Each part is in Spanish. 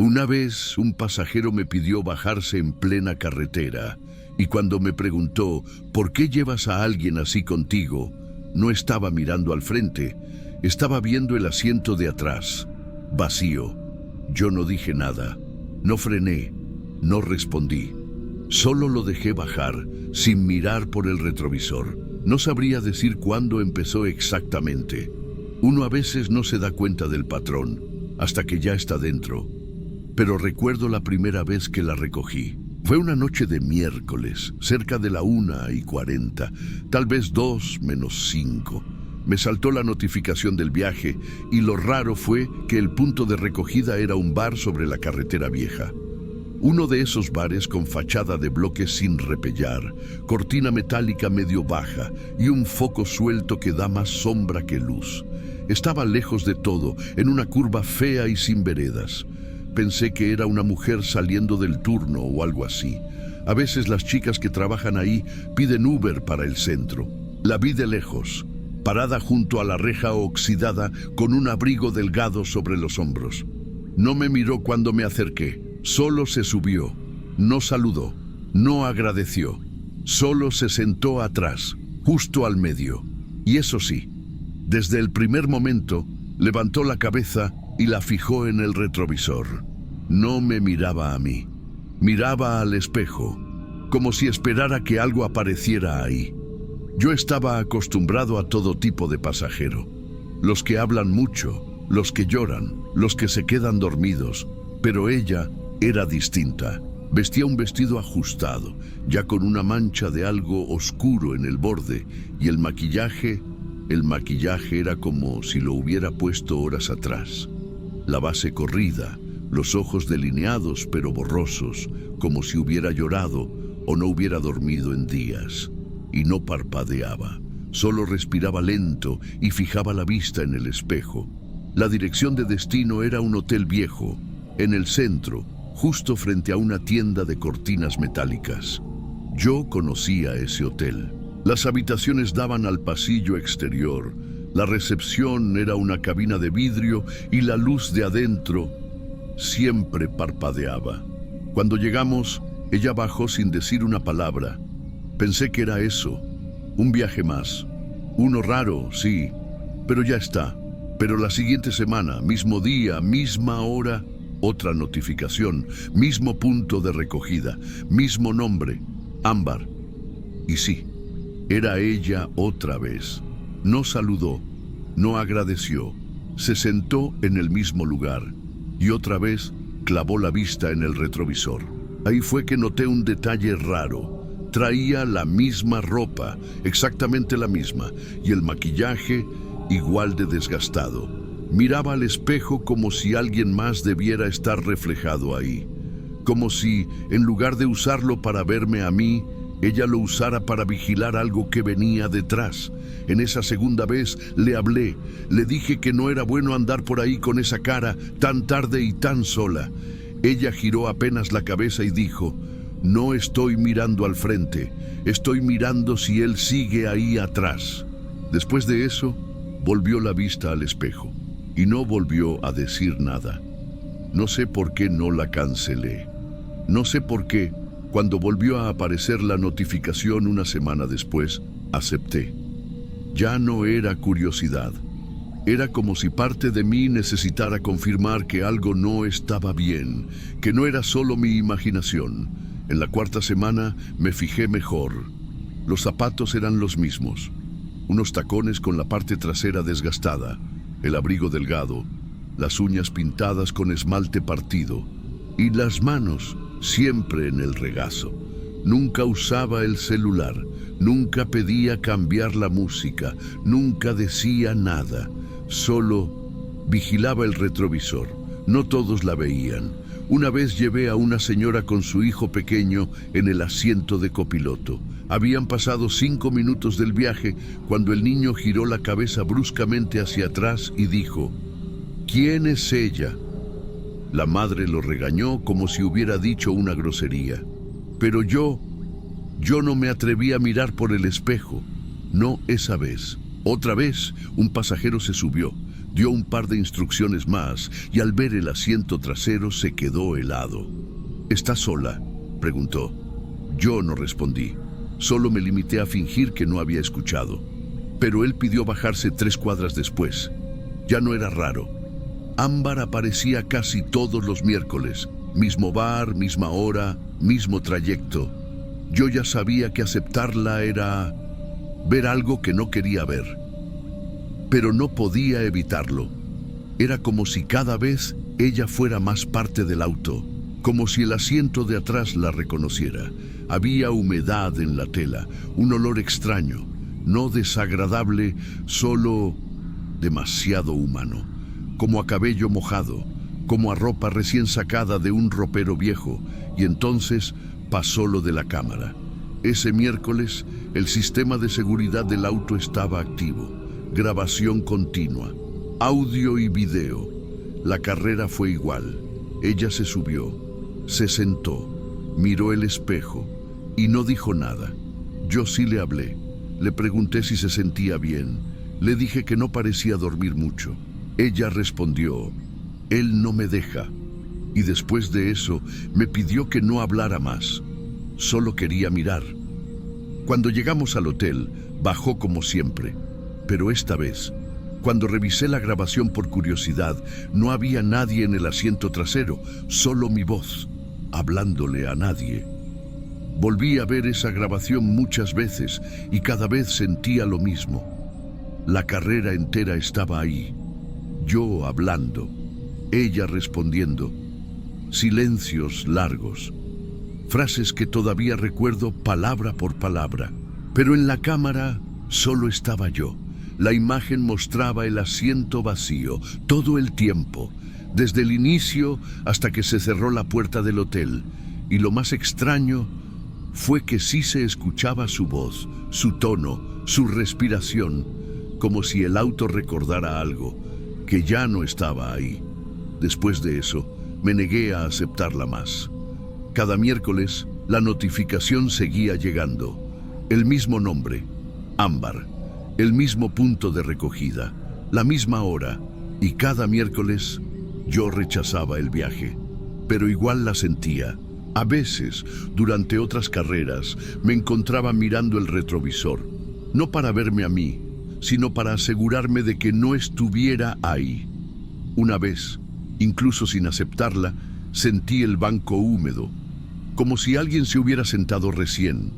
Una vez un pasajero me pidió bajarse en plena carretera y cuando me preguntó ¿por qué llevas a alguien así contigo? No estaba mirando al frente, estaba viendo el asiento de atrás, vacío. Yo no dije nada, no frené, no respondí. Solo lo dejé bajar sin mirar por el retrovisor. No sabría decir cuándo empezó exactamente. Uno a veces no se da cuenta del patrón hasta que ya está dentro. Pero recuerdo la primera vez que la recogí. Fue una noche de miércoles, cerca de la 1:40, tal vez 2 menos 5. Me saltó la notificación del viaje y lo raro fue que el punto de recogida era un bar sobre la carretera vieja. Uno de esos bares con fachada de bloques sin repellar, cortina metálica medio baja y un foco suelto que da más sombra que luz. Estaba lejos de todo, en una curva fea y sin veredas. Pensé que era una mujer saliendo del turno o algo así. A veces las chicas que trabajan ahí piden Uber para el centro. La vi de lejos, parada junto a la reja oxidada con un abrigo delgado sobre los hombros. No me miró cuando me acerqué, solo se subió, no saludó, no agradeció, solo se sentó atrás, justo al medio. Y eso sí, desde el primer momento levantó la cabeza y la fijó en el retrovisor. No me miraba a mí, miraba al espejo, como si esperara que algo apareciera ahí. Yo estaba acostumbrado a todo tipo de pasajero, los que hablan mucho, los que lloran, los que se quedan dormidos, pero ella era distinta. Vestía un vestido ajustado, ya con una mancha de algo oscuro en el borde, y el maquillaje era como si lo hubiera puesto horas atrás. La base corrida, los ojos delineados pero borrosos, como si hubiera llorado o no hubiera dormido en días. Y no parpadeaba, solo respiraba lento y fijaba la vista en el espejo. La dirección de destino era un hotel viejo, en el centro, justo frente a una tienda de cortinas metálicas. Yo conocía ese hotel. Las habitaciones daban al pasillo exterior. La recepción era una cabina de vidrio y la luz de adentro siempre parpadeaba. Cuando llegamos, ella bajó sin decir una palabra. Pensé que era eso, un viaje más. Uno raro, sí, pero ya está. Pero la siguiente semana, mismo día, misma hora, otra notificación, mismo punto de recogida, mismo nombre, Ámbar. Y sí, era ella otra vez. No saludó, no agradeció, se sentó en el mismo lugar y otra vez clavó la vista en el retrovisor. Ahí fue que noté un detalle raro. Traía la misma ropa, exactamente la misma, y el maquillaje igual de desgastado. Miraba al espejo como si alguien más debiera estar reflejado ahí. Como si, en lugar de usarlo para verme a mí, ella lo usara para vigilar algo que venía detrás. En esa segunda vez le hablé, le dije que no era bueno andar por ahí con esa cara tan tarde y tan sola. Ella giró apenas la cabeza y dijo, no estoy mirando al frente, estoy mirando si él sigue ahí atrás. Después de eso, volvió la vista al espejo y no volvió a decir nada. No sé por qué no la cancelé. No sé por qué, cuando volvió a aparecer la notificación una semana después, acepté. Ya no era curiosidad. Era como si parte de mí necesitara confirmar que algo no estaba bien, que no era solo mi imaginación. En la cuarta semana me fijé mejor. Los zapatos eran los mismos. Unos tacones con la parte trasera desgastada, el abrigo delgado, las uñas pintadas con esmalte partido y las manos siempre en el regazo. Nunca usaba el celular, nunca pedía cambiar la música, nunca decía nada, solo vigilaba el retrovisor. No todos la veían. Una vez llevé a una señora con su hijo pequeño en el asiento de copiloto. Habían pasado 5 minutos del viaje cuando el niño giró la cabeza bruscamente hacia atrás y dijo, ¿quién es ella? La madre lo regañó como si hubiera dicho una grosería. Pero yo no me atreví a mirar por el espejo. No esa vez. Otra vez, un pasajero se subió. Dio un par de instrucciones más y al ver el asiento trasero se quedó helado. ¿Estás sola?, preguntó. Yo no respondí. Solo me limité a fingir que no había escuchado. Pero él pidió bajarse 3 cuadras después. Ya no era raro. Ámbar aparecía casi todos los miércoles. Mismo bar, misma hora, mismo trayecto. Yo ya sabía que aceptarla era ver algo que no quería ver. Pero no podía evitarlo. Era como si cada vez ella fuera más parte del auto, como si el asiento de atrás la reconociera. Había humedad en la tela, un olor extraño, no desagradable, solo demasiado humano, como a cabello mojado, como a ropa recién sacada de un ropero viejo. Y entonces pasó lo de la cámara. Ese miércoles, el sistema de seguridad del auto estaba activo. Grabación continua, audio y video. La carrera fue igual. Ella se subió, se sentó, miró el espejo y no dijo nada. Yo sí le hablé. Le pregunté si se sentía bien. Le dije que no parecía dormir mucho. Ella respondió: él no me deja. Y después de eso me pidió que no hablara más. Solo quería mirar. Cuando llegamos al hotel, bajó como siempre. Pero esta vez, cuando revisé la grabación por curiosidad, no había nadie en el asiento trasero, solo mi voz, hablándole a nadie. Volví a ver esa grabación muchas veces y cada vez sentía lo mismo. La carrera entera estaba ahí. Yo hablando, ella respondiendo. Silencios largos. Frases que todavía recuerdo palabra por palabra. Pero en la cámara solo estaba yo. La imagen mostraba el asiento vacío todo el tiempo, desde el inicio hasta que se cerró la puerta del hotel. Y lo más extraño fue que sí se escuchaba su voz, su tono, su respiración, como si el auto recordara algo, que ya no estaba ahí. Después de eso, me negué a aceptarla más. Cada miércoles, la notificación seguía llegando. El mismo nombre, Ámbar. El mismo punto de recogida, la misma hora, y cada miércoles yo rechazaba el viaje. Pero igual la sentía. A veces, durante otras carreras, me encontraba mirando el retrovisor, no para verme a mí, sino para asegurarme de que no estuviera ahí. Una vez, incluso sin aceptarla, sentí el banco húmedo, como si alguien se hubiera sentado recién,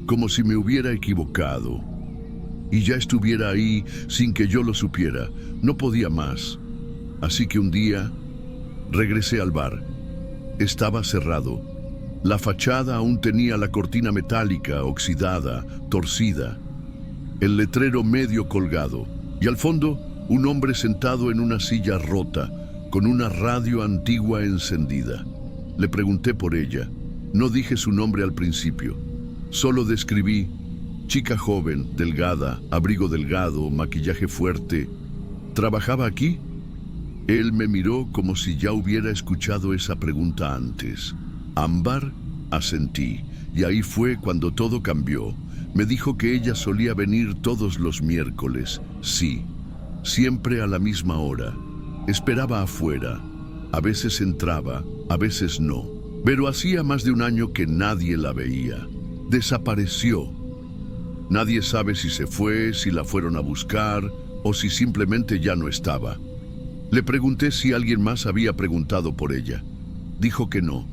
como si me hubiera equivocado. Y ya estuviera ahí sin que yo lo supiera. No podía más. Así que un día regresé al bar. Estaba cerrado. La fachada aún tenía la cortina metálica, oxidada, torcida. El letrero medio colgado. Y al fondo, un hombre sentado en una silla rota, con una radio antigua encendida. Le pregunté por ella. No dije su nombre al principio. Solo describí: chica joven, delgada, abrigo delgado, maquillaje fuerte. ¿Trabajaba aquí? Él me miró como si ya hubiera escuchado esa pregunta antes. ¿Ámbar? Asentí, y ahí fue cuando todo cambió. Me dijo que ella solía venir todos los miércoles. Sí, siempre a la misma hora. Esperaba afuera. A veces entraba, a veces no. Pero hacía más de un año que nadie la veía. Desapareció. Nadie sabe si se fue, si la fueron a buscar o si simplemente ya no estaba. Le pregunté si alguien más había preguntado por ella. Dijo que no,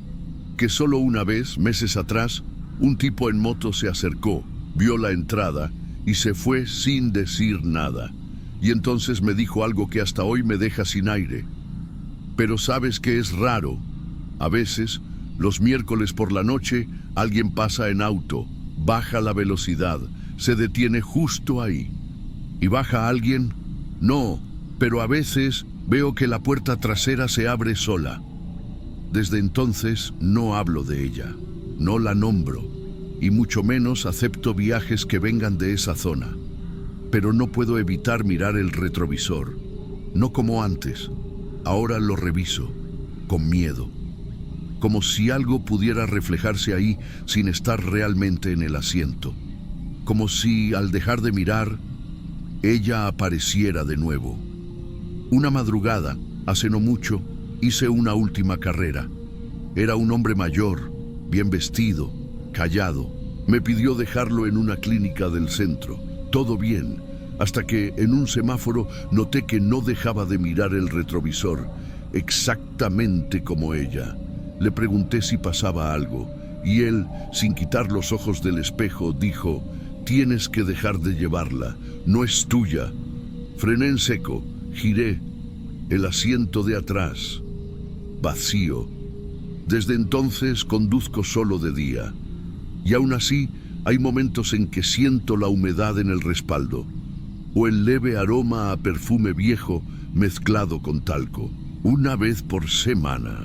que solo una vez, meses atrás, un tipo en moto se acercó, vio la entrada y se fue sin decir nada. Y entonces me dijo algo que hasta hoy me deja sin aire. Pero sabes que es raro. A veces, los miércoles por la noche, alguien pasa en auto, baja la velocidad, se detiene justo ahí. ¿Y baja alguien? No, pero a veces veo que la puerta trasera se abre sola. Desde entonces no hablo de ella, no la nombro, y mucho menos acepto viajes que vengan de esa zona. Pero no puedo evitar mirar el retrovisor, no como antes. Ahora lo reviso, con miedo, como si algo pudiera reflejarse ahí sin estar realmente en el asiento. Como si, al dejar de mirar, ella apareciera de nuevo. Una madrugada, hace no mucho, hice una última carrera. Era un hombre mayor, bien vestido, callado. Me pidió dejarlo en una clínica del centro. Todo bien, hasta que en un semáforo noté que no dejaba de mirar el retrovisor, exactamente como ella. Le pregunté si pasaba algo, y él, sin quitar los ojos del espejo, dijo: «Tienes que dejar de llevarla, no es tuya». Frené en seco, giré. El asiento de atrás, vacío. Desde entonces conduzco solo de día. Y aún así, hay momentos en que siento la humedad en el respaldo, o el leve aroma a perfume viejo mezclado con talco. Una vez por semana,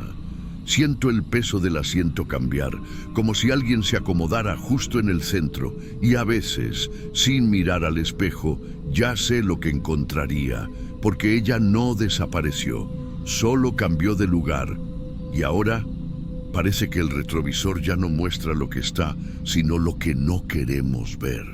siento el peso del asiento cambiar, como si alguien se acomodara justo en el centro, y a veces, sin mirar al espejo, ya sé lo que encontraría, porque ella no desapareció, solo cambió de lugar, y ahora parece que el retrovisor ya no muestra lo que está, sino lo que no queremos ver.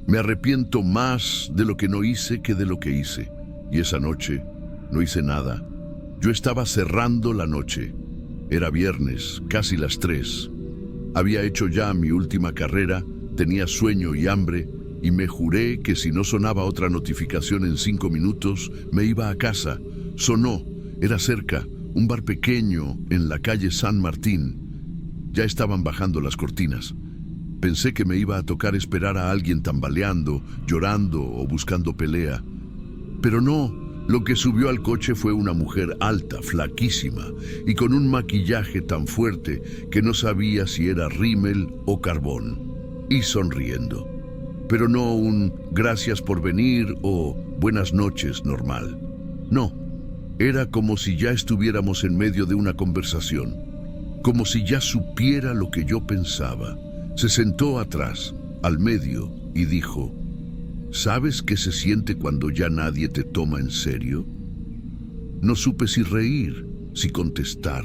Me arrepiento más de lo que no hice que de lo que hice. Y esa noche no hice nada. Yo estaba cerrando la noche. Era viernes, casi las 3. Había hecho ya mi última carrera, tenía sueño y hambre, y me juré que si no sonaba otra notificación en 5 minutos, me iba a casa. Sonó, era cerca, un bar pequeño en la calle San Martín. Ya estaban bajando las cortinas. Pensé que me iba a tocar esperar a alguien tambaleando, llorando o buscando pelea. Pero no, lo que subió al coche fue una mujer alta, flaquísima, y con un maquillaje tan fuerte que no sabía si era rímel o carbón. Y sonriendo. Pero no un gracias por venir o buenas noches normal. No, era como si ya estuviéramos en medio de una conversación. Como si ya supiera lo que yo pensaba. Se sentó atrás, al medio, y dijo: ¿sabes qué se siente cuando ya nadie te toma en serio? No supe si reír, si contestar.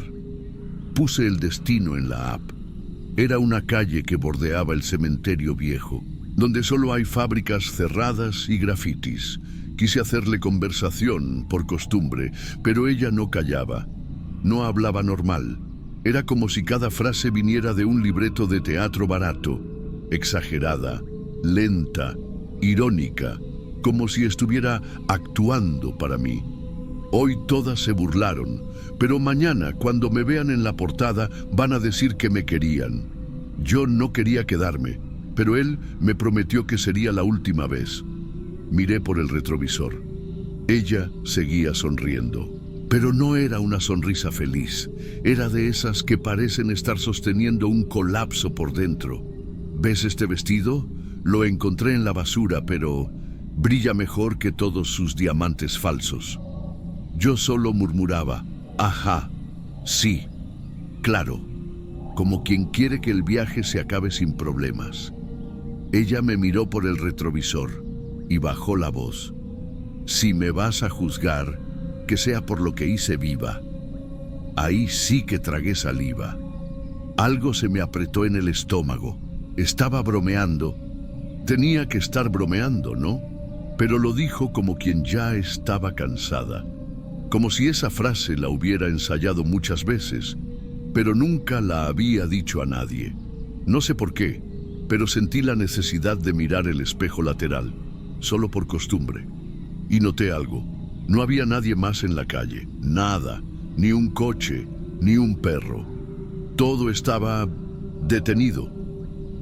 Puse el destino en la app. Era una calle que bordeaba el cementerio viejo, donde solo hay fábricas cerradas y grafitis. Quise hacerle conversación, por costumbre, pero ella no callaba. No hablaba normal. Era como si cada frase viniera de un libreto de teatro barato, exagerada, lenta, irónica, como si estuviera actuando para mí. Hoy todas se burlaron, pero mañana, cuando me vean en la portada, van a decir que me querían. Yo no quería quedarme, pero él me prometió que sería la última vez. Miré por el retrovisor. Ella seguía sonriendo. Pero no era una sonrisa feliz, era de esas que parecen estar sosteniendo un colapso por dentro. ¿Ves este vestido? Lo encontré en la basura, pero brilla mejor que todos sus diamantes falsos. Yo solo murmuraba: ajá, sí, claro, como quien quiere que el viaje se acabe sin problemas. Ella me miró por el retrovisor y bajó la voz: si me vas a juzgar, que sea por lo que hice viva. Ahí sí que tragué saliva. Algo se me apretó en el estómago. Estaba bromeando. Tenía que estar bromeando, ¿no? Pero lo dijo como quien ya estaba cansada. Como si esa frase la hubiera ensayado muchas veces, pero nunca la había dicho a nadie. No sé por qué, pero sentí la necesidad de mirar el espejo lateral, solo por costumbre. Y noté algo. No había nadie más en la calle, nada, ni un coche, ni un perro. Todo estaba detenido.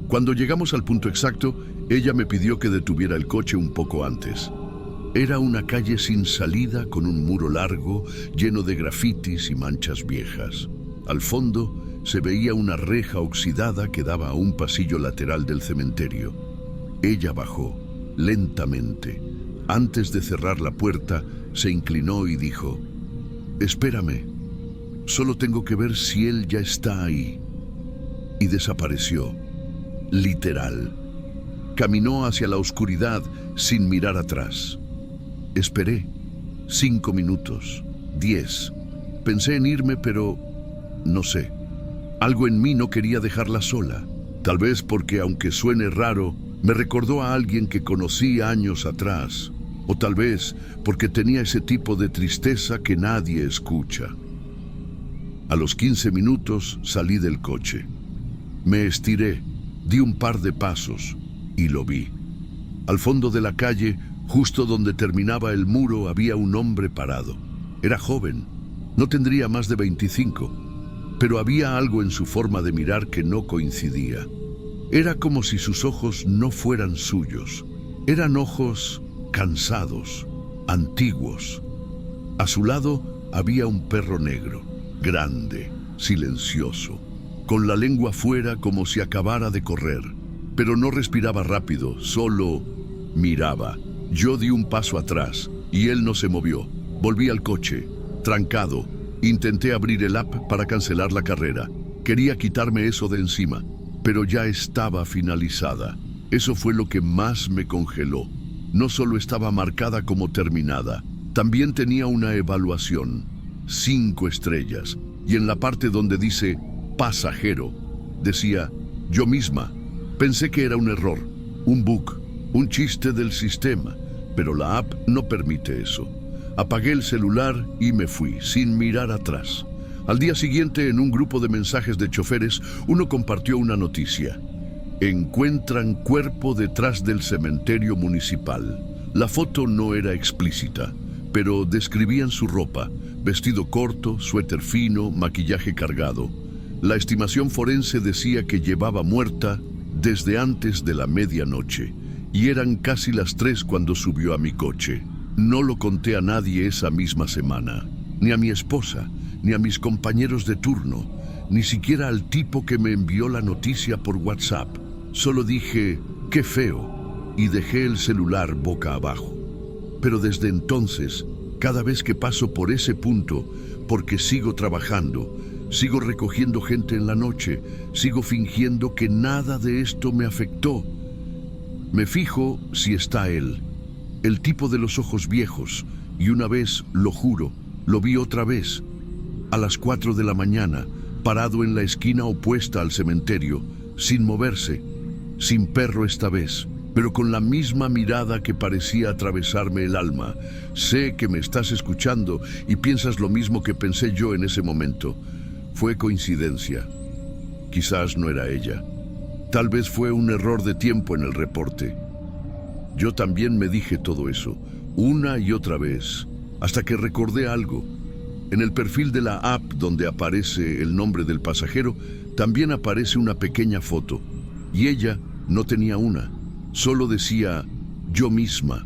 Cuando llegamos al punto exacto, ella me pidió que detuviera el coche un poco antes. Era una calle sin salida con un muro largo, lleno de grafitis y manchas viejas. Al fondo se veía una reja oxidada que daba a un pasillo lateral del cementerio. Ella bajó, lentamente. Antes de cerrar la puerta, se inclinó y dijo: espérame, solo tengo que ver si él ya está ahí. Y desapareció, literal. Caminó hacia la oscuridad sin mirar atrás. Esperé, 5 minutos, 10. Pensé en irme, pero no sé. Algo en mí no quería dejarla sola. Tal vez porque, aunque suene raro, me recordó a alguien que conocí años atrás. O tal vez porque tenía ese tipo de tristeza que nadie escucha. A los 15 minutos salí del coche. Me estiré, di un par de pasos y lo vi. Al fondo de la calle, justo donde terminaba el muro, había un hombre parado. Era joven, no tendría más de 25, pero había algo en su forma de mirar que no coincidía. Era como si sus ojos no fueran suyos. Eran ojos cansados, antiguos. A su lado había un perro negro, grande, silencioso, con la lengua fuera como si acabara de correr, pero no respiraba rápido, solo miraba. Yo di un paso atrás y él no se movió. Volví al coche, trancado. Intenté abrir el app para cancelar la carrera. Quería quitarme eso de encima, pero ya estaba finalizada. Eso fue lo que más me congeló. No solo estaba marcada como terminada, también tenía una evaluación, 5 estrellas, y en la parte donde dice pasajero, decía yo misma. Pensé que era un error, un bug, un chiste del sistema, pero la app no permite eso. Apagué el celular y me fui, sin mirar atrás. Al día siguiente, en un grupo de mensajes de choferes, uno compartió una noticia. Encuentran cuerpo detrás del cementerio municipal. La foto no era explícita, pero describían su ropa, vestido corto, suéter fino, maquillaje cargado. La estimación forense decía que llevaba muerta desde antes de la medianoche, y eran casi las 3 cuando subió a mi coche. No lo conté a nadie esa misma semana, ni a mi esposa, ni a mis compañeros de turno, ni siquiera al tipo que me envió la noticia por WhatsApp. Solo dije, qué feo, y dejé el celular boca abajo. Pero desde entonces, cada vez que paso por ese punto, porque sigo trabajando, sigo recogiendo gente en la noche, sigo fingiendo que nada de esto me afectó. Me fijo si está él, el tipo de los ojos viejos, y una vez, lo juro, lo vi otra vez, a las 4 de la mañana, parado en la esquina opuesta al cementerio, sin moverse, sin perro esta vez, pero con la misma mirada que parecía atravesarme el alma. Sé que me estás escuchando y piensas lo mismo que pensé yo en ese momento. Fue coincidencia. Quizás no era ella. Tal vez fue un error de tiempo en el reporte. Yo también me dije todo eso, una y otra vez, hasta que recordé algo. En el perfil de la app donde aparece el nombre del pasajero, también aparece una pequeña foto. Y ella no tenía una, solo decía yo misma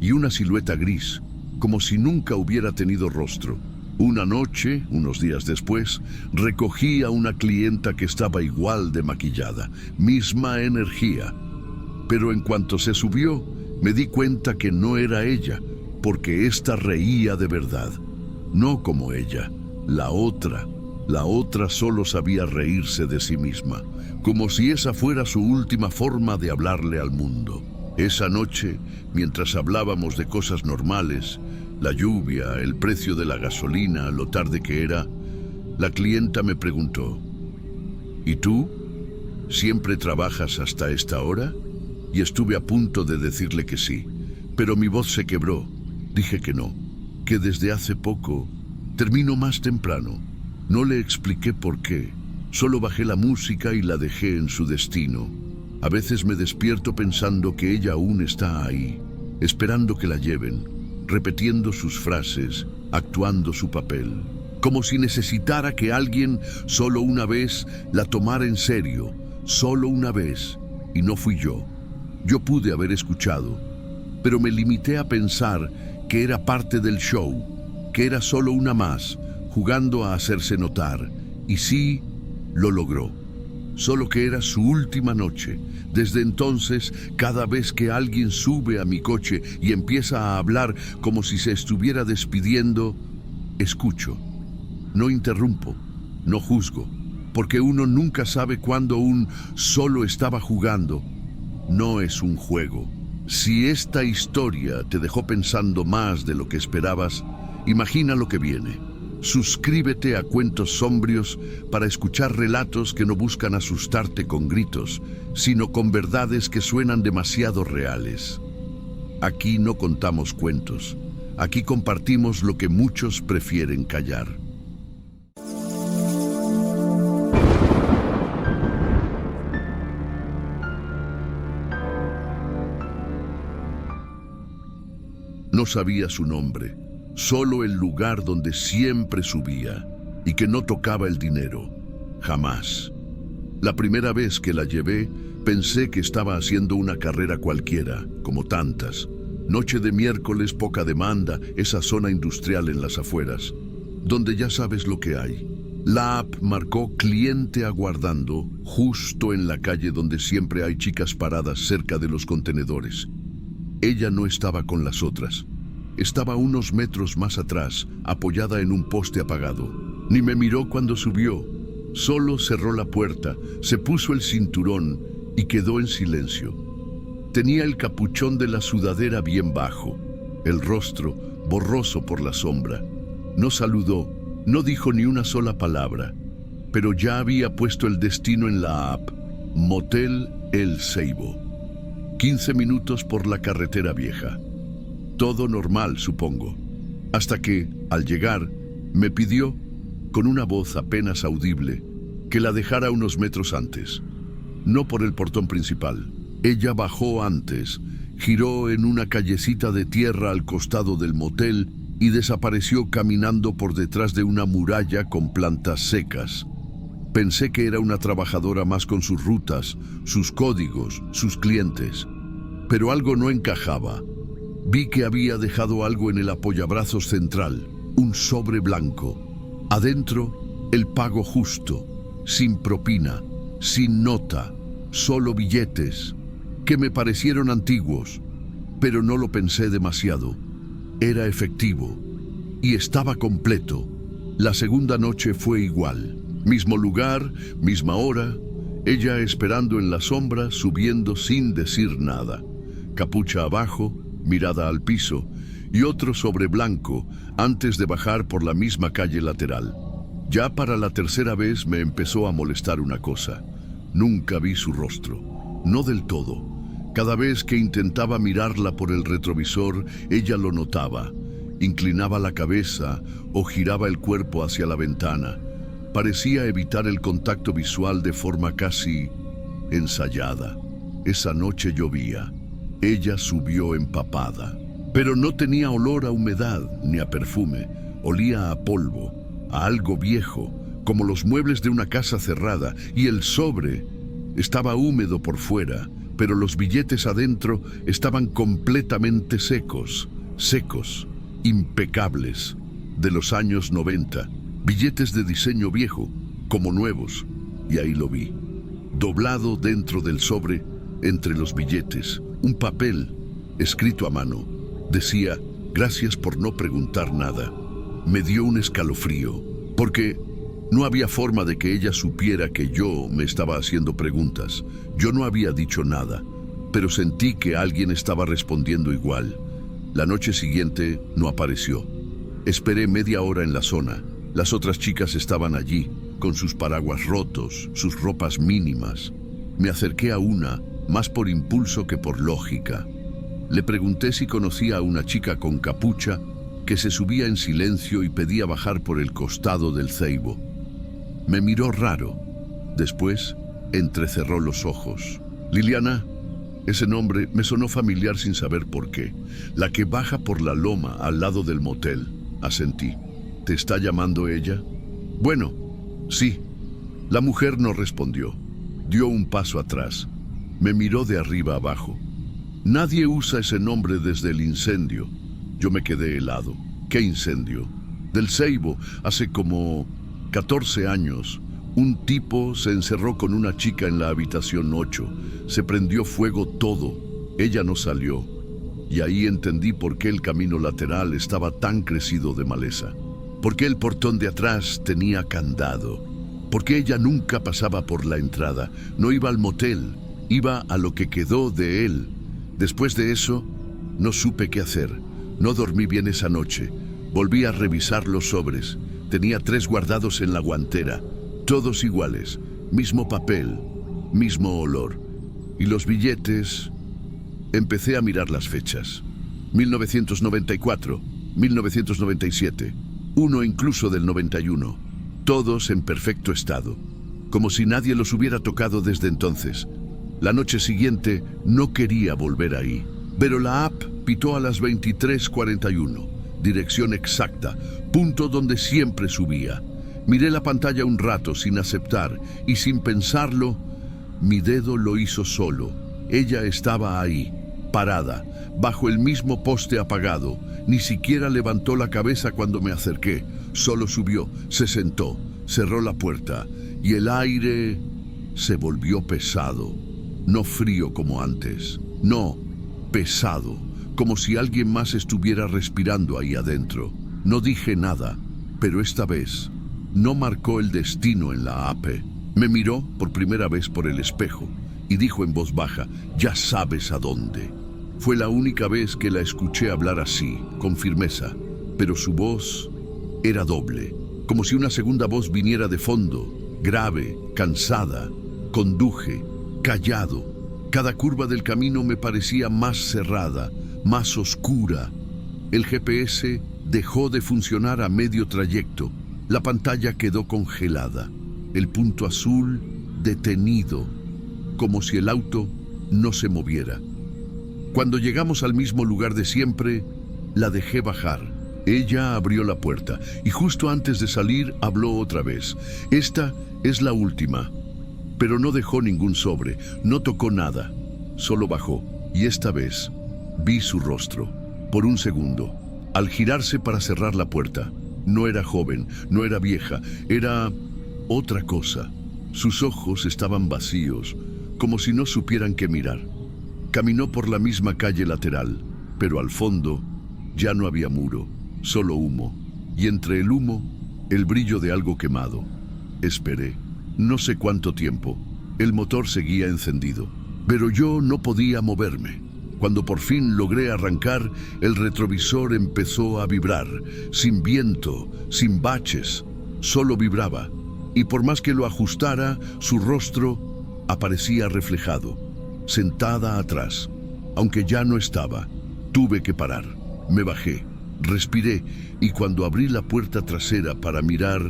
y una silueta gris, como si nunca hubiera tenido rostro. Una noche, unos días después, recogí a una clienta que estaba igual de maquillada, misma energía. Pero en cuanto se subió, me di cuenta que no era ella, porque ésta reía de verdad. No como ella, la otra solo sabía reírse de sí misma, como si esa fuera su última forma de hablarle al mundo. Esa noche, mientras hablábamos de cosas normales, la lluvia, el precio de la gasolina, lo tarde que era, la clienta me preguntó, ¿y tú? ¿Siempre trabajas hasta esta hora? Y estuve a punto de decirle que sí, pero mi voz se quebró. Dije que no, que desde hace poco termino más temprano. No le expliqué por qué, solo bajé la música y la dejé en su destino. A veces me despierto pensando que ella aún está ahí, esperando que la lleven, repitiendo sus frases, actuando su papel, como si necesitara que alguien solo una vez la tomara en serio, solo una vez, y no fui yo. Yo pude haber escuchado, pero me limité a pensar que era parte del show, que era solo una más, jugando a hacerse notar, y sí, lo logró. Solo que era su última noche. Desde entonces, cada vez que alguien sube a mi coche y empieza a hablar como si se estuviera despidiendo, escucho. No interrumpo, no juzgo, porque uno nunca sabe cuándo un solo estaba jugando. No es un juego. Si esta historia te dejó pensando más de lo que esperabas, imagina lo que viene. Suscríbete a Cuentos Sombrios para escuchar relatos que no buscan asustarte con gritos, sino con verdades que suenan demasiado reales. Aquí no contamos cuentos. Aquí compartimos lo que muchos prefieren callar. No sabía su nombre, solo el lugar donde siempre subía y que no tocaba el dinero, jamás. La primera vez que la llevé, pensé que estaba haciendo una carrera cualquiera, como tantas. Noche de miércoles, poca demanda, esa zona industrial en las afueras, donde ya sabes lo que hay. La app marcó cliente aguardando justo en la calle donde siempre hay chicas paradas cerca de los contenedores. Ella no estaba con las otras. Estaba unos metros más atrás, apoyada en un poste apagado. Ni me miró cuando subió. Solo cerró la puerta, se puso el cinturón y quedó en silencio. Tenía el capuchón de la sudadera bien bajo, el rostro borroso por la sombra. No saludó, no dijo ni una sola palabra, pero ya había puesto el destino en la app: Motel El Ceibo. 15 minutos por la carretera vieja. Todo normal, supongo. Hasta que, al llegar, me pidió, con una voz apenas audible, que la dejara unos metros antes. No por el portón principal. Ella bajó antes, giró en una callecita de tierra al costado del motel y desapareció caminando por detrás de una muralla con plantas secas. Pensé que era una trabajadora más con sus rutas, sus códigos, sus clientes. Pero algo no encajaba. Vi que había dejado algo en el apoyabrazos central, un sobre blanco. Adentro, el pago justo, sin propina, sin nota, solo billetes, que me parecieron antiguos, pero no lo pensé demasiado. Era efectivo y estaba completo. La segunda noche fue igual. Mismo lugar, misma hora, ella esperando en la sombra, subiendo sin decir nada. Capucha abajo, mirada al piso, y otro sobre blanco antes de bajar por la misma calle lateral. Ya para la tercera vez me empezó a molestar una cosa. Nunca vi su rostro, no del todo. Cada vez que intentaba mirarla por el retrovisor, ella lo notaba. Inclinaba la cabeza o giraba el cuerpo hacia la ventana. Parecía evitar el contacto visual de forma casi ensayada. Esa noche llovía. Ella subió empapada, pero no tenía olor a humedad ni a perfume. Olía a polvo, a algo viejo, como los muebles de una casa cerrada, y el sobre estaba húmedo por fuera, pero los billetes adentro estaban completamente secos, impecables, de los años 90, billetes de diseño viejo, como nuevos, y ahí lo vi, doblado dentro del sobre, entre los billetes, un papel, escrito a mano. Decía: gracias por no preguntar nada. Me dio un escalofrío, porque no había forma de que ella supiera que yo me estaba haciendo preguntas. Yo no había dicho nada, pero sentí que alguien estaba respondiendo igual. La noche siguiente no apareció. Esperé media hora en la zona. Las otras chicas estaban allí, con sus paraguas rotos, sus ropas mínimas. Me acerqué a una, más por impulso que por lógica. Le pregunté si conocía a una chica con capucha que se subía en silencio y pedía bajar por el costado del Ceibo. Me miró raro. Después, entrecerró los ojos. Liliana, ese nombre me sonó familiar sin saber por qué. La que baja por la loma al lado del motel, asentí. ¿Te está llamando ella? Bueno, sí. La mujer no respondió. Dio un paso atrás. Me miró de arriba abajo. Nadie usa ese nombre desde el incendio. Yo me quedé helado. ¿Qué incendio? Del Ceibo, hace como 14 años. Un tipo se encerró con una chica en la habitación 8. Se prendió fuego todo. Ella no salió. Y ahí entendí por qué el camino lateral estaba tan crecido de maleza. Por qué el portón de atrás tenía candado. Por qué ella nunca pasaba por la entrada. No iba al motel. Iba a lo que quedó de él. Después de eso, no supe qué hacer. No dormí bien esa noche. Volví a revisar los sobres. Tenía 3 guardados en la guantera, todos iguales, mismo papel, mismo olor. Y los billetes... Empecé a mirar las fechas. 1994, 1997, uno incluso del 91, todos en perfecto estado, como si nadie los hubiera tocado desde entonces. La noche siguiente no quería volver ahí, pero la app pitó a las 23:41, dirección exacta, punto donde siempre subía. Miré la pantalla un rato sin aceptar y sin pensarlo, mi dedo lo hizo solo. Ella estaba ahí, parada, bajo el mismo poste apagado. Ni siquiera levantó la cabeza cuando me acerqué. Solo subió, se sentó, cerró la puerta y el aire se volvió pesado. No frío como antes, no, pesado, como si alguien más estuviera respirando ahí adentro. No dije nada, pero esta vez no marcó el destino en la AP. Me miró por primera vez por el espejo y dijo en voz baja, «Ya sabes a dónde». Fue la única vez que la escuché hablar así, con firmeza, pero su voz era doble, como si una segunda voz viniera de fondo, grave, cansada. Conduje, callado. Cada curva del camino me parecía más cerrada, más oscura. El GPS dejó de funcionar a medio trayecto. La pantalla quedó congelada. El punto azul detenido, como si el auto no se moviera. Cuando llegamos al mismo lugar de siempre, la dejé bajar. Ella abrió la puerta y justo antes de salir habló otra vez. «Esta es la última». Pero no dejó ningún sobre, no tocó nada. Solo bajó y esta vez vi su rostro. Por un segundo, al girarse para cerrar la puerta, no era joven, no era vieja, era otra cosa. Sus ojos estaban vacíos, como si no supieran qué mirar. Caminó por la misma calle lateral, pero al fondo ya no había muro, solo humo, y entre el humo, el brillo de algo quemado. Esperé, no sé cuánto tiempo. El motor seguía encendido, pero yo no podía moverme. Cuando por fin logré arrancar, el retrovisor empezó a vibrar, sin viento, sin baches, solo vibraba, y por más que lo ajustara, su rostro aparecía reflejado. Sentada atrás, aunque ya no estaba, tuve que parar. Me bajé, respiré y cuando abrí la puerta trasera para mirar,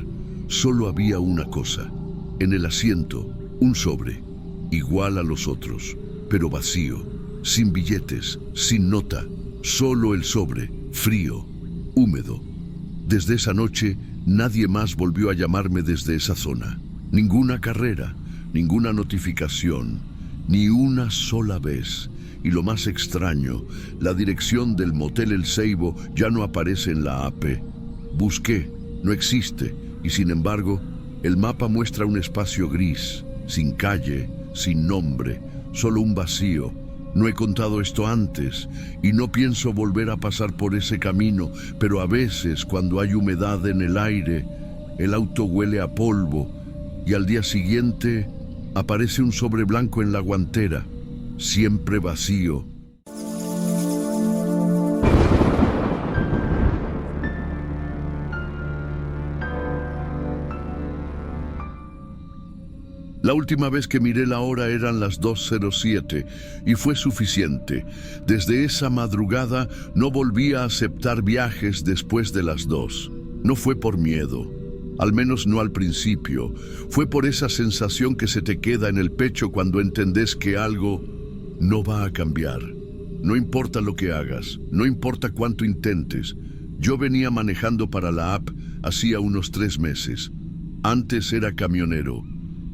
solo había una cosa. En el asiento, un sobre, igual a los otros, pero vacío, sin billetes, sin nota, solo el sobre, frío, húmedo. Desde esa noche, nadie más volvió a llamarme desde esa zona. Ninguna carrera, ninguna notificación. Ni una sola vez. Y lo más extraño, la dirección del motel El Ceibo ya no aparece en la AP. Busqué, no existe, y sin embargo, el mapa muestra un espacio gris, sin calle, sin nombre, solo un vacío. No he contado esto antes, y no pienso volver a pasar por ese camino, pero a veces, cuando hay humedad en el aire, el auto huele a polvo, y al día siguiente aparece un sobre blanco en la guantera, siempre vacío. La última vez que miré la hora eran las 2:07 y fue suficiente. Desde esa madrugada no volví a aceptar viajes después de las 2. No fue por miedo. Al menos no al principio. Fue por esa sensación que se te queda en el pecho cuando entendés que algo no va a cambiar. No importa lo que hagas, no importa cuánto intentes. Yo venía manejando para la app hacía unos 3 meses. Antes era camionero.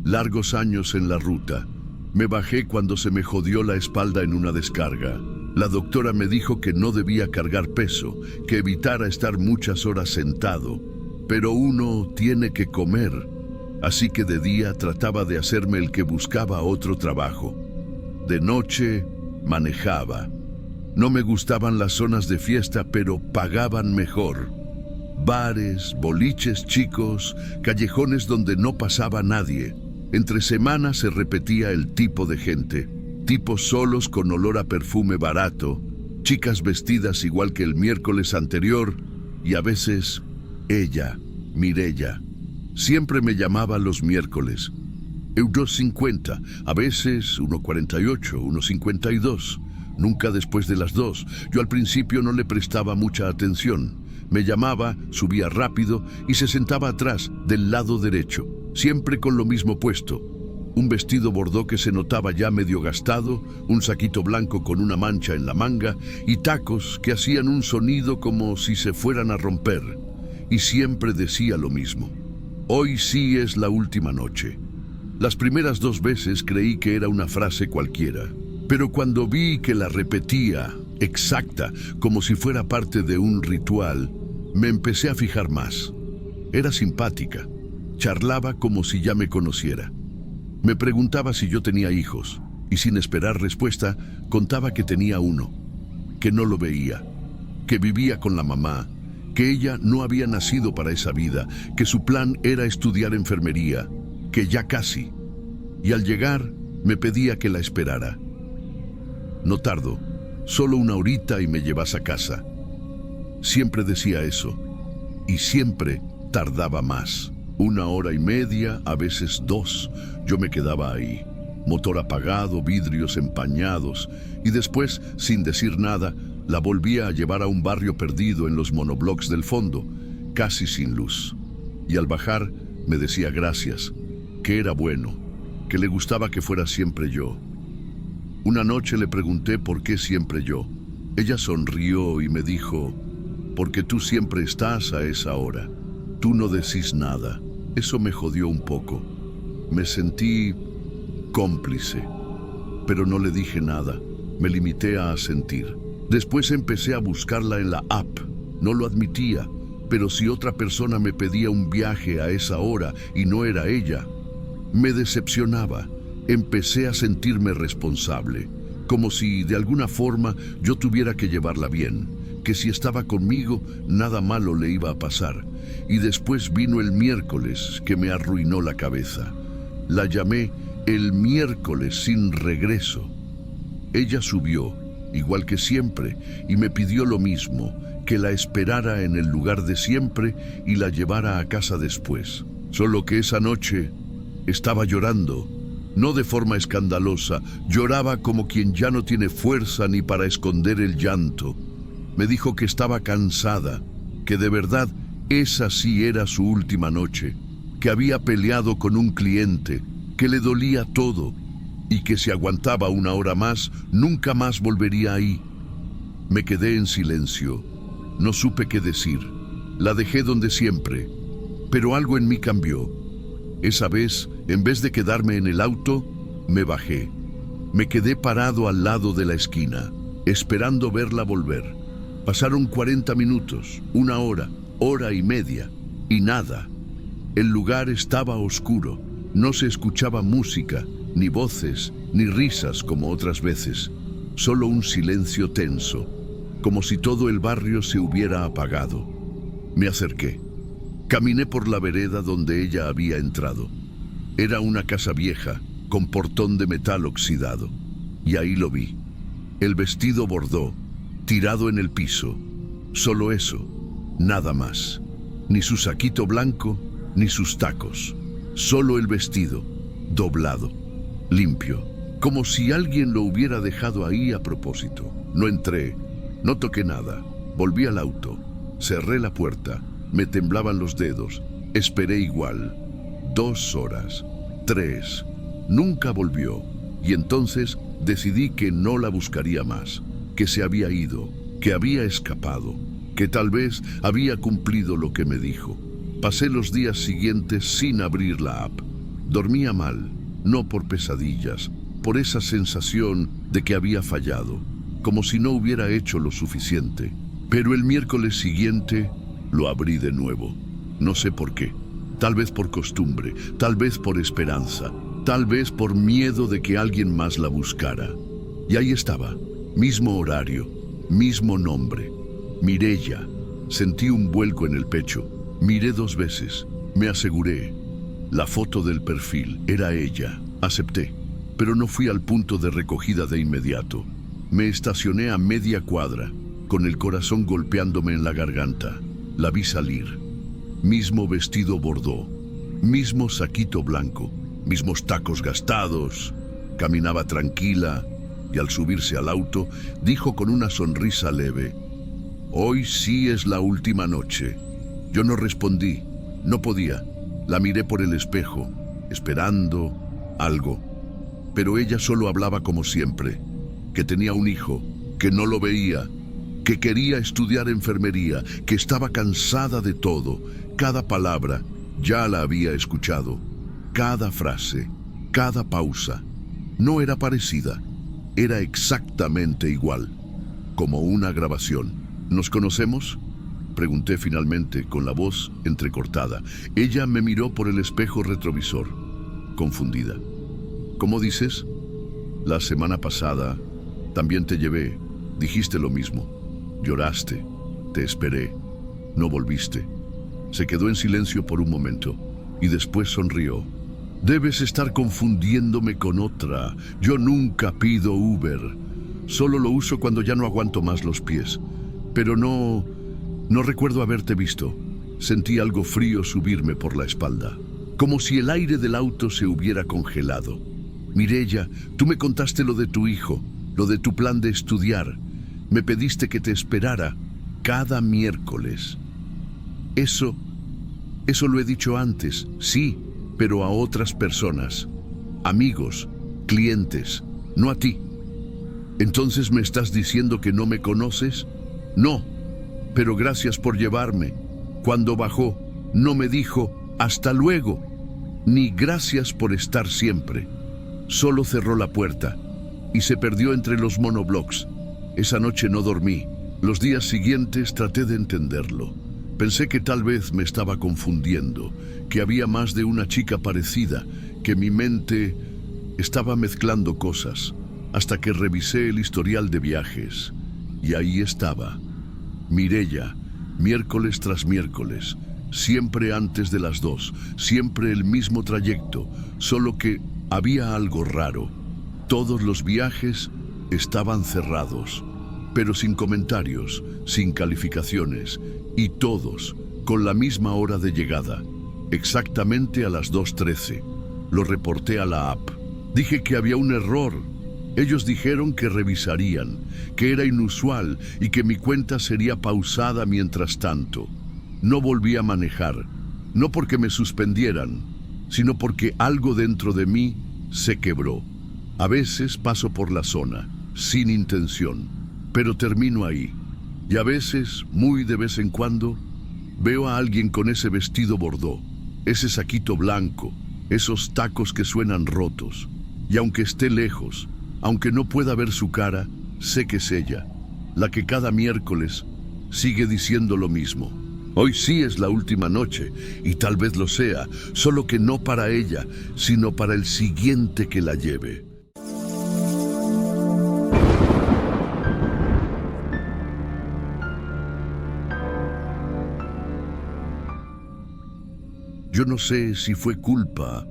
Largos años en la ruta. Me bajé cuando se me jodió la espalda en una descarga. La doctora me dijo que no debía cargar peso, que evitara estar muchas horas sentado. Pero uno tiene que comer, así que de día trataba de hacerme el que buscaba otro trabajo. De noche manejaba. No me gustaban las zonas de fiesta, pero pagaban mejor. Bares, boliches chicos, callejones donde no pasaba nadie. Entre semanas se repetía el tipo de gente. Tipos solos con olor a perfume barato, chicas vestidas igual que el miércoles anterior y a veces ella, Mireya. Siempre me llamaba los miércoles. 2:50, a veces 1:48, 1:52. Nunca después de las 2. Yo al principio no le prestaba mucha atención. Me llamaba, subía rápido y se sentaba atrás, del lado derecho, siempre con lo mismo puesto. Un vestido bordó que se notaba ya medio gastado, un saquito blanco con una mancha en la manga y tacos que hacían un sonido como si se fueran a romper. Y siempre decía lo mismo: hoy sí es la última noche. Las primeras 2 veces creí que era una frase cualquiera, pero cuando vi que la repetía, exacta, como si fuera parte de un ritual, me empecé a fijar más. Era simpática, charlaba como si ya me conociera. Me preguntaba si yo tenía hijos, y sin esperar respuesta, contaba que tenía uno, que no lo veía, que vivía con la mamá, que ella no había nacido para esa vida, que su plan era estudiar enfermería, que ya casi. Y al llegar, me pedía que la esperara. No tardo, solo 1 horita y me llevas a casa. Siempre decía eso, y siempre tardaba más. 1 hora y media, a veces 2, yo me quedaba ahí. Motor apagado, vidrios empañados, y después, sin decir nada, la volvía a llevar a un barrio perdido en los monoblocks del fondo, casi sin luz. Y al bajar, me decía gracias, que era bueno, que le gustaba que fuera siempre yo. Una noche le pregunté por qué siempre yo. Ella sonrió y me dijo: porque tú siempre estás a esa hora. Tú no decís nada. Eso me jodió un poco. Me sentí cómplice, pero no le dije nada. Me limité a asentir. Después empecé a buscarla en la app. No lo admitía, pero si otra persona me pedía un viaje a esa hora y no era ella, me decepcionaba. Empecé a sentirme responsable, como si de alguna forma yo tuviera que llevarla bien, que si estaba conmigo nada malo le iba a pasar. Y después vino el miércoles que me arruinó la cabeza. La llamé el miércoles sin regreso. Ella subió, igual que siempre, y me pidió lo mismo, que la esperara en el lugar de siempre y la llevara a casa después. Solo que esa noche estaba llorando. No de forma escandalosa, lloraba como quien ya no tiene fuerza ni para esconder el llanto. Me dijo que estaba cansada, que de verdad esa sí era su última noche, que había peleado con un cliente, que le dolía todo y que si aguantaba 1 hora más, nunca más volvería ahí. Me quedé en silencio, no supe qué decir. La dejé donde siempre, pero algo en mí cambió. Esa vez, en vez de quedarme en el auto, me bajé. Me quedé parado al lado de la esquina, esperando verla volver. Pasaron 40 minutos, 1 hora, 1:30, y nada. El lugar estaba oscuro. No se escuchaba música, ni voces, ni risas como otras veces. Solo un silencio tenso, como si todo el barrio se hubiera apagado. Me acerqué. Caminé por la vereda donde ella había entrado. Era una casa vieja, con portón de metal oxidado. Y ahí lo vi. El vestido bordó, tirado en el piso. Solo eso, nada más. Ni su saquito blanco, ni sus tacos. Solo el vestido, doblado, limpio, como si alguien lo hubiera dejado ahí a propósito. No entré, no toqué nada. Volví al auto, cerré la puerta. Me temblaban los dedos. Esperé igual. 2 horas, 3. Nunca volvió. Y entonces decidí que no la buscaría más, que se había ido, que había escapado, que tal vez había cumplido lo que me dijo. Pasé los días siguientes sin abrir la app. Dormía mal, no por pesadillas, por esa sensación de que había fallado, como si no hubiera hecho lo suficiente. Pero el miércoles siguiente lo abrí de nuevo. No sé por qué. Tal vez por costumbre, tal vez por esperanza, tal vez por miedo de que alguien más la buscara. Y ahí estaba, mismo horario, mismo nombre, Mireya. Sentí un vuelco en el pecho. Miré 2 veces. Me aseguré. La foto del perfil era ella. Acepté, pero no fui al punto de recogida de inmediato. Me estacioné a media cuadra, con el corazón golpeándome en la garganta. La vi salir. mismo vestido bordó, mismo saquito blanco, mismos tacos gastados. Caminaba tranquila y al subirse al auto dijo con una sonrisa leve: «Hoy sí es la última noche». Yo no respondí, no podía. La miré por el espejo, esperando algo. Pero ella solo hablaba como siempre, que tenía un hijo, que no lo veía, que quería estudiar enfermería, que estaba cansada de todo. Cada palabra ya la había escuchado, cada frase, cada pausa. No era parecida, era exactamente igual, como una grabación. ¿Nos conocemos?, pregunté finalmente, con la voz entrecortada. Ella me miró por el espejo retrovisor, confundida. ¿Cómo dices? La semana pasada también te llevé, dijiste lo mismo. Lloraste, te esperé, no volviste. Se quedó en silencio por un momento y después sonrió. Debes estar confundiéndome con otra. Yo nunca pido Uber. Solo lo uso cuando ya no aguanto más los pies. Pero no recuerdo haberte visto. Sentí algo frío subirme por la espalda, como si el aire del auto se hubiera congelado. Mireya, tú me contaste lo de tu hijo, lo de tu plan de estudiar. Me pediste que te esperara cada miércoles. Eso lo he dicho antes, sí, pero a otras personas, amigos, clientes, no a ti. ¿Entonces me estás diciendo que no me conoces? No, pero gracias por llevarme. Cuando bajó, no me dijo «hasta luego», ni «gracias por estar siempre». Solo cerró la puerta y se perdió entre los monoblocks. Esa noche no dormí. Los días siguientes traté de entenderlo. Pensé que tal vez me estaba confundiendo, que había más de una chica parecida, que mi mente estaba mezclando cosas, hasta que revisé el historial de viajes. Y ahí estaba, Mireya, miércoles tras miércoles, siempre antes de las 2, siempre el mismo trayecto, solo que había algo raro. Todos los viajes estaban cerrados, pero sin comentarios, sin calificaciones, y todos con la misma hora de llegada, exactamente a las 2:13. Lo reporté a la app. Dije que había un error. Ellos dijeron que revisarían, que era inusual y que mi cuenta sería pausada mientras tanto. No volví a manejar, no porque me suspendieran, sino porque algo dentro de mí se quebró. A veces paso por la zona, sin intención, pero termino ahí. Y a veces, muy de vez en cuando, veo a alguien con ese vestido bordó, ese saquito blanco, esos tacos que suenan rotos. Y aunque esté lejos, aunque no pueda ver su cara, sé que es ella, la que cada miércoles sigue diciendo lo mismo. Hoy sí es la última noche, y tal vez lo sea, solo que no para ella, sino para el siguiente que la lleve. Yo no sé si fue culpa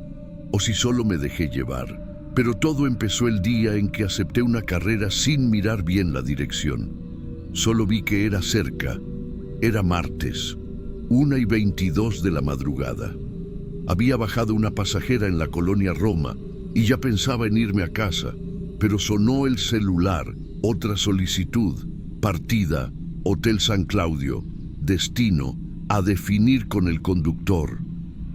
o si solo me dejé llevar, pero todo empezó el día en que acepté una carrera sin mirar bien la dirección. Solo vi que era cerca. Era martes, 1:22 de la madrugada. Había bajado una pasajera en la colonia Roma y ya pensaba en irme a casa, pero sonó el celular, otra solicitud, partida, Hotel San Claudio, destino, a definir con el conductor.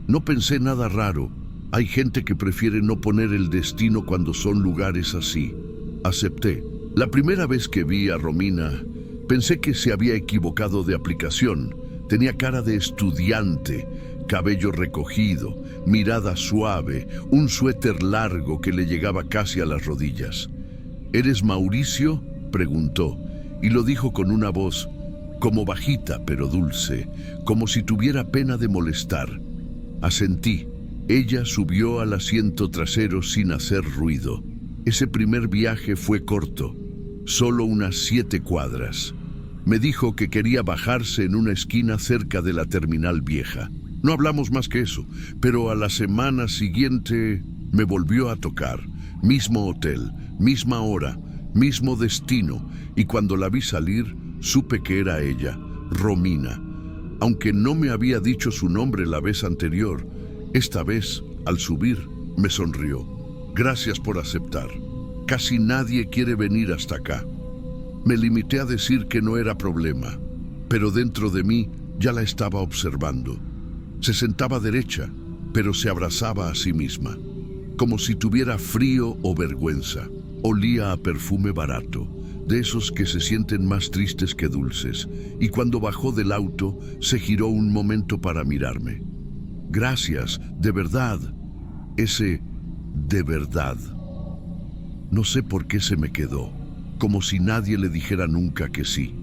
No pensé nada raro. Hay gente que prefiere no poner el destino cuando son lugares así. Acepté. La primera vez que vi a Romina, pensé que se había equivocado de aplicación. Tenía cara de estudiante, cabello recogido, mirada suave, un suéter largo que le llegaba casi a las rodillas. ¿Eres Mauricio?, preguntó, y lo dijo con una voz como bajita pero dulce, como si tuviera pena de molestar. Asentí. Ella subió al asiento trasero sin hacer ruido. Ese primer viaje fue corto, solo unas 7 cuadras. Me dijo que quería bajarse en una esquina cerca de la terminal vieja. No hablamos más que eso, pero a la semana siguiente me volvió a tocar. Mismo hotel, misma hora, mismo destino, y cuando la vi salir, supe que era ella, Romina. Aunque no me había dicho su nombre la vez anterior, esta vez, al subir, me sonrió. Gracias por aceptar. Casi nadie quiere venir hasta acá. Me limité a decir que no era problema, pero dentro de mí ya la estaba observando. Se sentaba derecha, pero se abrazaba a sí misma, como si tuviera frío o vergüenza. Olía a perfume barato, de esos que se sienten más tristes que dulces, y cuando bajó del auto, se giró un momento para mirarme. Gracias, de verdad. Ese de verdad. No sé por qué se me quedó, como si nadie le dijera nunca que sí,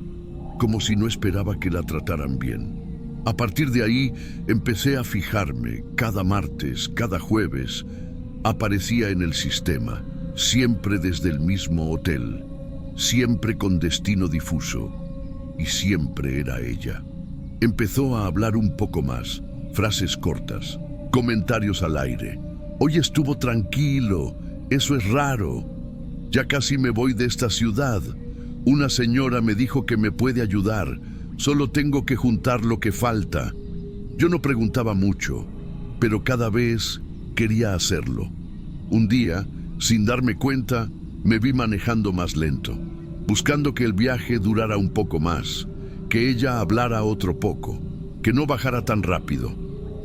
como si no esperaba que la trataran bien. A partir de ahí, empecé a fijarme, cada martes, cada jueves, aparecía en el sistema, siempre desde el mismo hotel, siempre con destino difuso, y siempre era ella. Empezó a hablar un poco más, frases cortas, comentarios al aire. Hoy estuvo tranquilo, eso es raro. Ya casi me voy de esta ciudad. Una señora me dijo que me puede ayudar, solo tengo que juntar lo que falta. Yo no preguntaba mucho, pero cada vez quería hacerlo. Un día, sin darme cuenta, me vi manejando más lento, buscando que el viaje durara un poco más, que ella hablara otro poco, que no bajara tan rápido.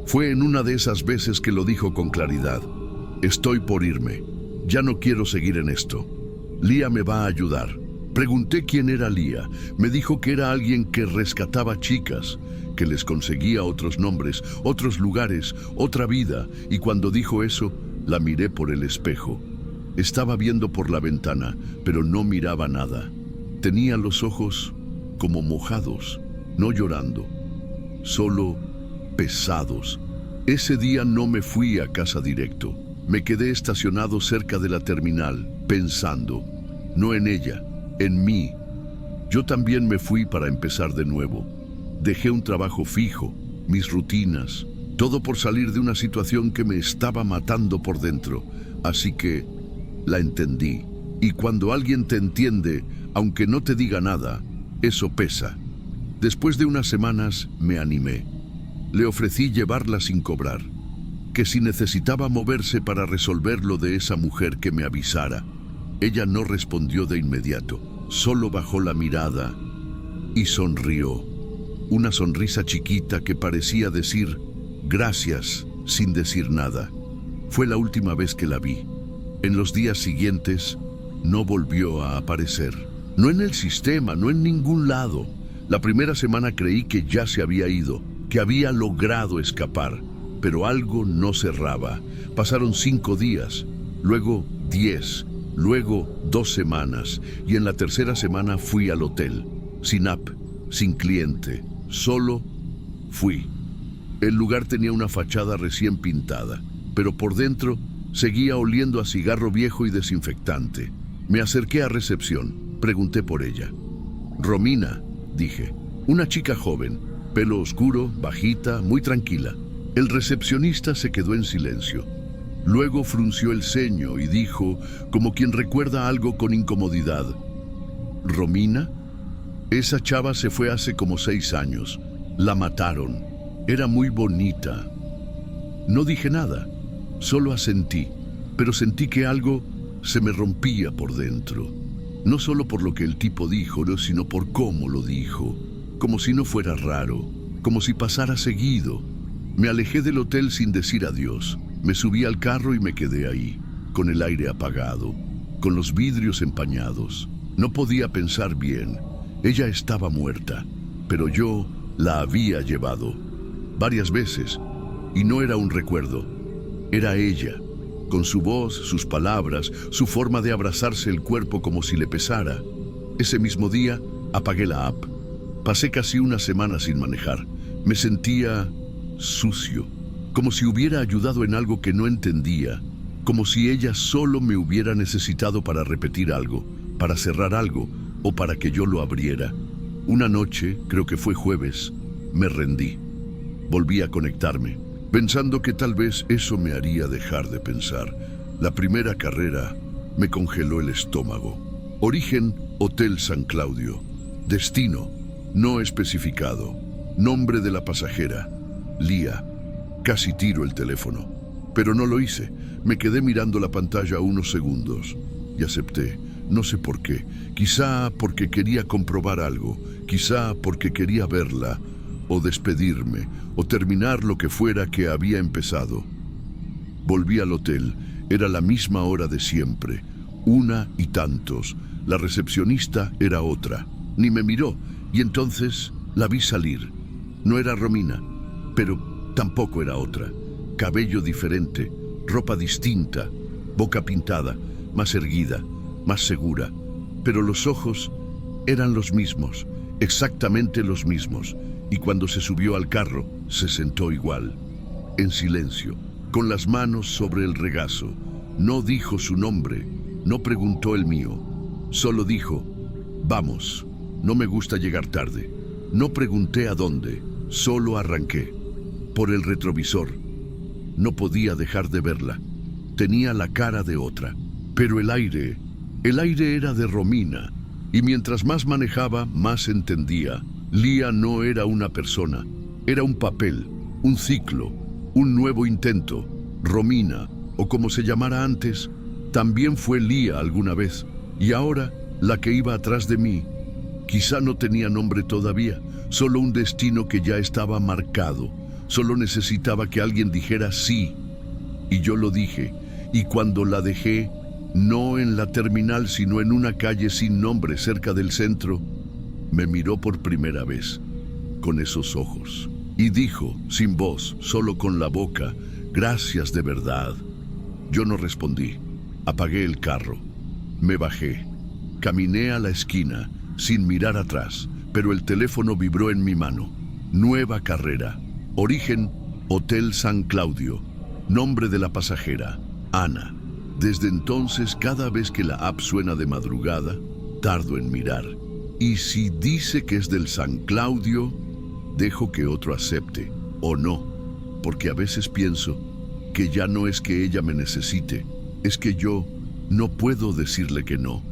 Fue en una de esas veces que lo dijo con claridad. Estoy por irme. Ya no quiero seguir en esto. Lía me va a ayudar. Pregunté quién era Lía. Me dijo que era alguien que rescataba chicas, que les conseguía otros nombres, otros lugares, otra vida, y cuando dijo eso, la miré por el espejo. Estaba viendo por la ventana, pero no miraba nada. Tenía los ojos como mojados, no llorando, solo pesados. Ese día no me fui a casa directo. Me quedé estacionado cerca de la terminal, pensando, no en ella, en mí. Yo también me fui para empezar de nuevo. Dejé un trabajo fijo, mis rutinas, todo por salir de una situación que me estaba matando por dentro. Así que la entendí. Y cuando alguien te entiende, aunque no te diga nada, eso pesa. Después de unas semanas me animé. Le ofrecí llevarla sin cobrar, que si necesitaba moverse para resolver lo de esa mujer que me avisara. Ella no respondió de inmediato, solo bajó la mirada y sonrió. Una sonrisa chiquita que parecía decir gracias sin decir nada. Fue la última vez que la vi. En los días siguientes no volvió a aparecer. No en el sistema, no en ningún lado. La primera semana creí que ya se había ido, que había logrado escapar, pero algo no cerraba. Pasaron 5 días, luego 10, luego 2 semanas, y en la tercera semana fui al hotel, sin app, sin cliente, solo fui. El lugar tenía una fachada recién pintada, pero por dentro seguía oliendo a cigarro viejo y desinfectante. Me acerqué a recepción, pregunté por ella. Romina, dije, una chica joven, pelo oscuro, bajita, muy tranquila. El recepcionista se quedó en silencio. Luego frunció el ceño y dijo, como quien recuerda algo con incomodidad, ¿Romina? Esa chava se fue hace como 6 años. La mataron. Era muy bonita. No dije nada, solo asentí, pero sentí que algo se me rompía por dentro. No solo por lo que el tipo dijo, sino por cómo lo dijo. Como si no fuera raro, como si pasara seguido. Me alejé del hotel sin decir adiós. Me subí al carro y me quedé ahí, con el aire apagado, con los vidrios empañados. No podía pensar bien. Ella estaba muerta, pero yo la había llevado varias veces, y no era un recuerdo. Era ella, con su voz, sus palabras, su forma de abrazarse el cuerpo como si le pesara. Ese mismo día apagué la app. Pasé casi una semana sin manejar. Me sentía sucio, como si hubiera ayudado en algo que no entendía, como si ella solo me hubiera necesitado para repetir algo, para cerrar algo o para que yo lo abriera. Una noche, creo que fue jueves, me rendí. Volví a conectarme, pensando que tal vez eso me haría dejar de pensar. La primera carrera me congeló el estómago. Origen, Hotel San Claudio. Destino, no especificado. Nombre de la pasajera, Lía. Casi tiro el teléfono, pero no lo hice. Me quedé mirando la pantalla unos segundos y acepté. No sé por qué. Quizá porque quería comprobar algo, quizá porque quería verla, o despedirme, o terminar lo que fuera que había empezado. Volví al hotel. Era la misma hora de siempre, 1:00. La recepcionista era otra. Ni me miró, y entonces la vi salir. No era Romina, pero tampoco era otra. Cabello diferente, ropa distinta, boca pintada, más erguida, más segura. Pero los ojos eran los mismos, exactamente los mismos. Y cuando se subió al carro, se sentó igual, en silencio, con las manos sobre el regazo. No dijo su nombre, no preguntó el mío. Solo dijo, vamos, no me gusta llegar tarde. No pregunté a dónde, solo arranqué. Por el retrovisor. No podía dejar de verla. Tenía la cara de otra. Pero el aire era de Romina. Y mientras más manejaba, más entendía. Lía no era una persona, era un papel, un ciclo, un nuevo intento. Romina, o como se llamara antes, también fue Lía alguna vez. Y ahora, la que iba atrás de mí, quizá no tenía nombre todavía, solo un destino que ya estaba marcado. Solo necesitaba que alguien dijera sí. Y yo lo dije. Y cuando la dejé, no en la terminal, sino en una calle sin nombre cerca del centro, me miró por primera vez, con esos ojos. Y dijo, sin voz, solo con la boca, gracias de verdad. Yo no respondí. Apagué el carro. Me bajé. Caminé a la esquina, sin mirar atrás, pero el teléfono vibró en mi mano. Nueva carrera. Origen, Hotel San Claudio. Nombre de la pasajera, Ana. Desde entonces, cada vez que la app suena de madrugada, tardo en mirar. Y si dice que es del San Claudio, dejo que otro acepte, o no, porque a veces pienso que ya no es que ella me necesite, es que yo no puedo decirle que no.